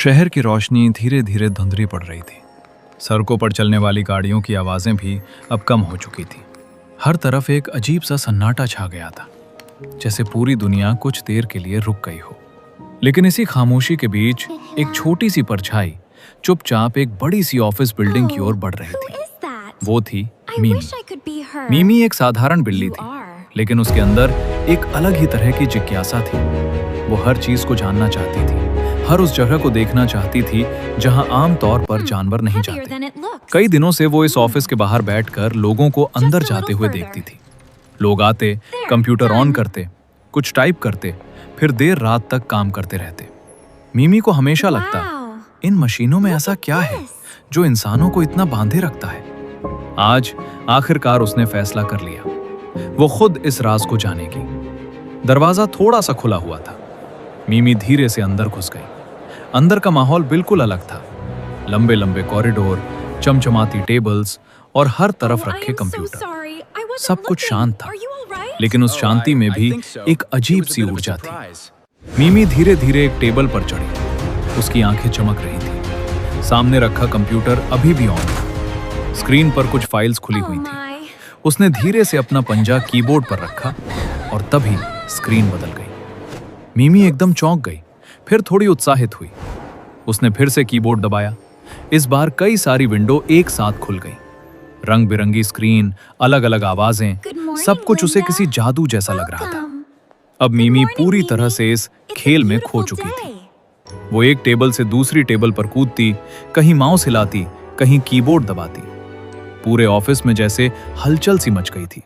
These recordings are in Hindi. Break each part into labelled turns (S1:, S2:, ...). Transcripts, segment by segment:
S1: शहर की रोशनी धीरे धीरे धुंधली पड़ रही थी। सड़कों पर चलने वाली गाड़ियों की आवाज़ें भी अब कम हो चुकी थी। हर तरफ एक अजीब सा सन्नाटा छा गया था, जैसे पूरी दुनिया कुछ देर के लिए रुक गई हो। लेकिन इसी खामोशी के बीच एक छोटी सी परछाई चुपचाप एक बड़ी सी ऑफिस बिल्डिंग की ओर बढ़ रही थी। वो थी मीमी। मीमी एक साधारण बिल्ली थी, लेकिन उसके अंदर एक अलग ही तरह की जिज्ञासा थी। वो हर चीज को जानना चाहती थी, हर उस जगह को देखना चाहती थी जहां आम तौर पर जानवर नहीं जाते। कई दिनों से वो इस ऑफिस के बाहर बैठकर लोगों को अंदर जाते हुए देखती थी। लोग आते, कंप्यूटर ऑन करते, कुछ टाइप करते, फिर देर रात तक काम करते रहते। मीमी को हमेशा लगता, इन मशीनों में ऐसा क्या है जो इंसानों को इतना बांधे रखता है। आज आखिरकार उसने फैसला कर लिया, वो खुद इस राज को जानेगी। दरवाजा थोड़ा सा खुला हुआ था। मीमी धीरे से अंदर घुस गई। अंदर का माहौल बिल्कुल अलग था। लंबे लंबे कॉरिडोर, चमचमाती टेबल्स और हर तरफ रखे कंप्यूटर। सब कुछ शांत था, लेकिन उस शांति में भी एक अजीब सी ऊर्जा थी। मीमी धीरे धीरे एक टेबल पर चढ़ी। उसकी आंखें चमक रही थी। सामने रखा कंप्यूटर अभी भी ऑन था। स्क्रीन पर कुछ फाइल्स खुली हुई थी। उसने धीरे से अपना पंजा कीबोर्ड पर रखा और तभी स्क्रीन बदल गई। मीमी एकदम चौंक गई, फिर थोड़ी उत्साहित हुई। उसने फिर से कीबोर्ड दबाया। इस बार कई सारी विंडो एक साथ खुल गई। रंग बिरंगी स्क्रीन, अलग अलग आवाजें, सब कुछ उसे किसी जादू जैसा लग रहा था। अब मीमी पूरी तरह से इस खेल में खो चुकी थी। वो एक टेबल से दूसरी टेबल पर कूदती, कहीं माउस हिलाती, कहीं कीबोर्ड दबाती। पूरे ऑफिस में जैसे हलचल सी मच गई थी।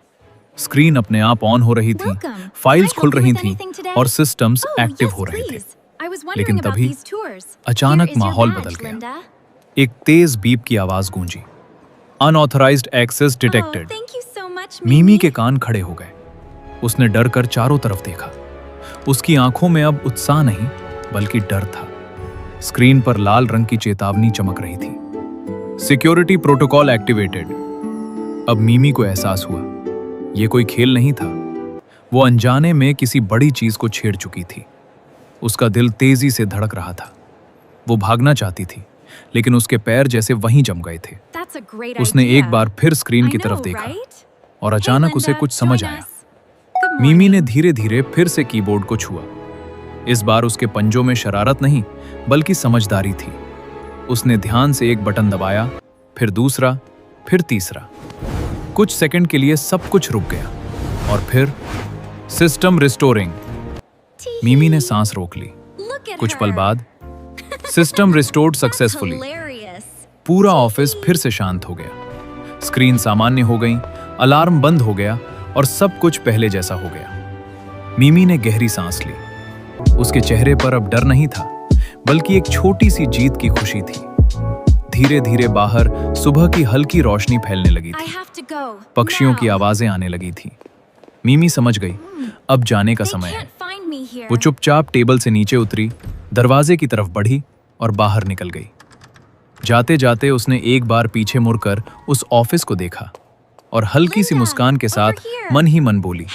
S1: स्क्रीन अपने आप ऑन हो रही थी, फाइल्स खुल रही थी और सिस्टम्स एक्टिव हो रहे थे। लेकिन तभी अचानक माहौल बदल गया। एक तेज बीप की आवाज गूंजी। Unauthorised access detected. मीमी के कान खड़े हो गए। उसने डर कर चारों तरफ देखा। उसकी आंखों में अब उत्साह नहीं, बल्कि डर था। स्क्रीन पर लाल रंग की चेतावनी चमक रही थी। Security protocol activated. अब मीमी को एहसास हुआ, यह कोई खेल नहीं था। वो अनजाने में किसी बड़ी चीज को छेड़ चुकी थी। उसका दिल तेजी से धड़क रहा था। वो भागना चाहती थी, लेकिन उसके पैर जैसे वहीं जम गए थे। उसने एक बार फिर स्क्रीन की तरफ देखा और अचानक उसे कुछ समझ आया। मीमी ने धीरे धीरे फिर से कीबोर्ड को छुआ। इस बार उसके पंजों में शरारत नहीं, बल्कि समझदारी थी। उसने ध्यान से एक बटन दबाया, फिर दूसरा, फिर तीसरा। कुछ सेकंड के लिए सब कुछ रुक गया और फिर सिस्टम रिस्टोरिंग। मीमी ने सांस रोक ली। कुछ पल बाद सिस्टम रिस्टोर्ड सक्सेसफुली। पूरा ऑफिस फिर से शांत हो गया। स्क्रीन सामान्य हो गई, अलार्म बंद हो गया और सब कुछ पहले जैसा हो गया। मीमी ने गहरी सांस ली। उसके चेहरे पर अब डर नहीं था, बल्कि एक छोटी सी जीत की खुशी थी। धीरे धीरे बाहर सुबह की हल्की रोशनी फैलने लगी थी। पक्षियों की आवाजें आने लगी थी। मीमी समझ गई, अब जाने का समय है। वो चुपचाप टेबल से नीचे उतरी, दरवाजे की तरफ बढ़ी और बाहर निकल गई। जाते जाते उसने एक बार पीछे मुड़कर उस ऑफिस को देखा और हल्की सी मुस्कान के साथ मन ही मन बोली,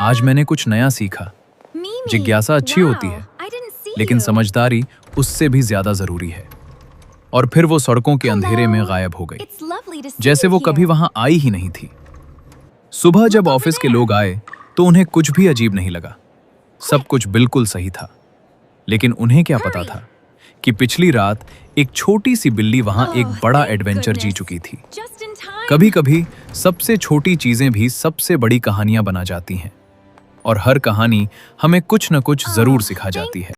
S1: आज मैंने कुछ नया सीखा। जिज्ञासा अच्छी होती है, लेकिन समझदारी उससे भी ज्यादा जरूरी है। और फिर वो सड़कों के अंधेरे में गायब हो गई, जैसे वो कभी वहां आई ही नहीं थी। सुबह जब ऑफिस के लोग आए तो उन्हें कुछ भी अजीब नहीं लगा। सब कुछ बिल्कुल सही था। लेकिन उन्हें क्या पता था कि पिछली रात एक छोटी सी बिल्ली वहां एक बड़ा एडवेंचर जी चुकी थी। कभी कभी सबसे छोटी चीजें भी सबसे बड़ी कहानियां बना जाती हैं, और हर कहानी हमें कुछ न कुछ जरूर सिखा जाती है।